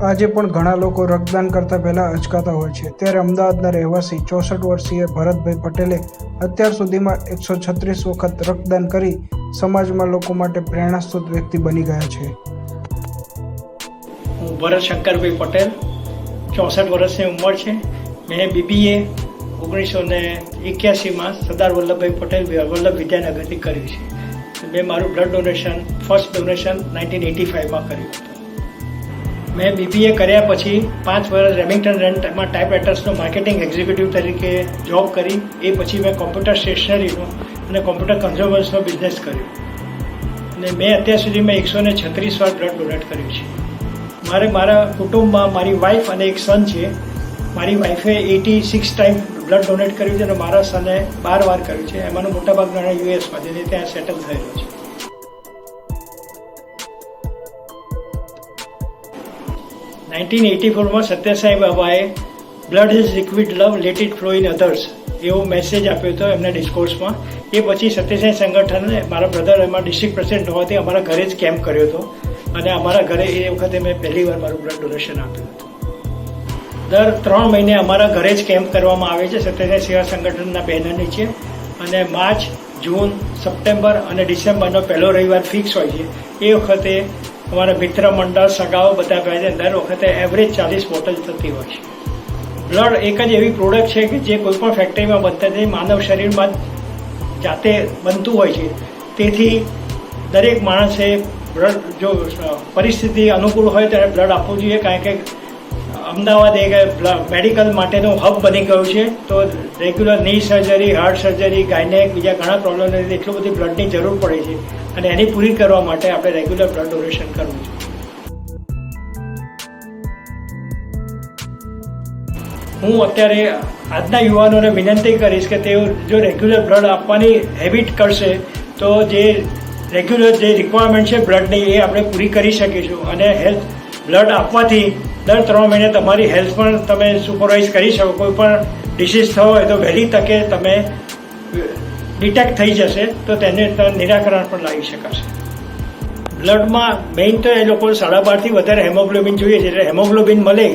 આજે પણ ઘણા લોકો રક્તદાન કરતા પહેલા અચકાતા હોય છે, ત્યારે અમદાવાદના રહેવાસી 64 વર્ષીય ભરતભાઈ પટેલે અત્યાર સુધીમાં 136 વખત રક્તદાન કરી સમાજમાં લોકો માટે પ્રેરણાસ્ત્રોત વ્યક્તિ બની ગયા છે. હું ભરત શંકરભાઈ પટેલ, 64 વર્ષની ઉંમર છે. મેં BBA 1981માં સરદાર વલ્લભભાઈ પટેલ વલ્લભ વિદ્યાનગરથી કર્યું છે. મેં મારું બ્લડ ડોનેશન ફર્સ્ટ ડોનેશન 1985માં કર્યું હતું. મેં BBA કર્યા પછી 5 વર્ષ રેમિંગ્ટન રેન્ટમાં ટાઈપરાઇટર્સનો માર્કેટિંગ એક્ઝિક્યુટિવ તરીકે જોબ કરી. એ પછી મેં કોમ્પ્યુટર સ્ટેશનરીનો અને કોમ્પ્યુટર કન્ઝ્યુમર્સનો બિઝનેસ કર્યો અને મેં અત્યાર સુધીમાં 136 વાર બ્લડ ડોનેટ કર્યું છે. મારા કુટુંબમાં મારી વાઈફ અને એક સન છે. મારી વાઈફે 86 ટાઈમ બ્લડ ડોનેટ કર્યું છે અને મારા સને 12 વાર કર્યું છે. એમાંનો મોટાભાગના યુએસમાં જેને ત્યાં સેટલ થયેલો છે. માં સત્યસાઈ બાબાએ blood is liquid love, let it flow in others એવો મેસેજ આપ્યો હતો એમના ડિસ્કોર્સમાં. એ પછી સત્યસાઈ સંગઠને મારા બ્રધર એમાં ડિસ્ટ્રિક્ટ પ્રેસિડેન્ટ હોવાથી અમારા ઘરે જ કેમ્પ કર્યો હતો અને અમારા ઘરે એ વખતે મેં પહેલી વાર મારું બ્લડ ડોનેશન આપ્યું હતું. દર 3 મહિને અમારા ઘરે જ કેમ્પ કરવામાં આવે છે સત્યસાઈ સેવા સંગઠનના બેનર નીચે, અને માર્ચ, જૂન, સપ્ટેમ્બર અને ડિસેમ્બરનો પહેલો રવિવાર ફિક્સ હોય છે. એ વખતે અમારા મિત્ર મંડળ, સગાઓ બધા ભાઈ દર વખતે એવરેજ 40 બોટલ થતી હોય છે. બ્લડ એક જ એવી પ્રોડક્ટ છે કે જે કોઈ પણ ફેક્ટરીમાં બનતા નથી, માનવ શરીરમાં જાતે બનતું હોય છે. તેથી દરેક માણસે બ્લડ, જો પરિસ્થિતિ અનુકૂળ હોય ત્યારે બ્લડ આપવું જોઈએ, કારણ કે અમદાવાદ એક મેડિકલ માટેનું હબ બની ગયું છે. તો રેગ્યુલર ની સર્જરી, હાર્ટ સર્જરી, ગાયનેક, બીજા ઘણા પ્રોબ્લેમ એટલું બધી બ્લડની જરૂર પડે છે અને એની પૂરી કરવા માટે આપણે રેગ્યુલર બ્લડ ડોનેશન કરવું જોઈએ. હું અત્યારે આજના યુવાનોને વિનંતી કરીશ કે તેઓ જો રેગ્યુલર બ્લડ આપવાની હેબિટ કરશે તો જે રેગ્યુલર જે રિક્વાયરમેન્ટ છે બ્લડની એ આપણે પૂરી કરી શકીશું. અને બ્લડ આપવાથી દર 3 મહિને તમારી હેલ્થ પણ તમે સુપરવાઇઝ કરી શકો. કોઈ પણ ડિસીઝ થયો હોય તો વહેલી તકે તમે ડિટેક્ટ થઈ જશે તો તેને નિરાકરણ પણ લાવી શકાશે. બ્લડમાં મેઇન તો એ લોકો 12.5થી વધારે હેમોગ્લોબિન જોઈએ છે, એટલે હેમોગ્લોબિન મળે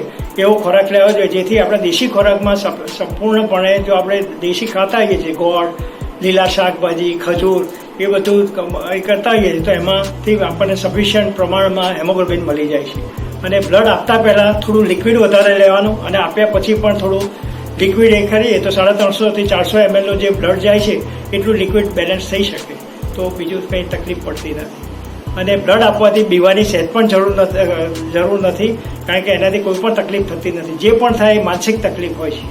એવો ખોરાક લેવો જોઈએ, જેથી આપણે દેશી ખોરાકમાં સંપૂર્ણપણે જો આપણે દેશી ખાતા હોઈએ છીએ, ગોળ, લીલા શાકભાજી, ખજૂર એ બધું કરતા હોઈએ છીએ તો એમાંથી આપણને સફિશિયન્ટ પ્રમાણમાં હેમોગ્લોબિન મળી જાય છે. અને બ્લડ આપતા પહેલાં થોડું લિક્વિડ વધારે લેવાનું અને આપ્યા પછી પણ થોડું લિક્વિડ એ કરીએ તો 350થી 400 ml જે બ્લડ જાય છે એટલું લિક્વિડ બેલેન્સ થઈ શકે, તો બીજું કંઈ તકલીફ પડતી નથી. અને બ્લડ આપવાથી બીવાની સહેજ પણ જરૂર નથી, કારણ કે એનાથી કોઈ પણ તકલીફ થતી નથી. જે પણ થાય એ માનસિક તકલીફ હોય છે.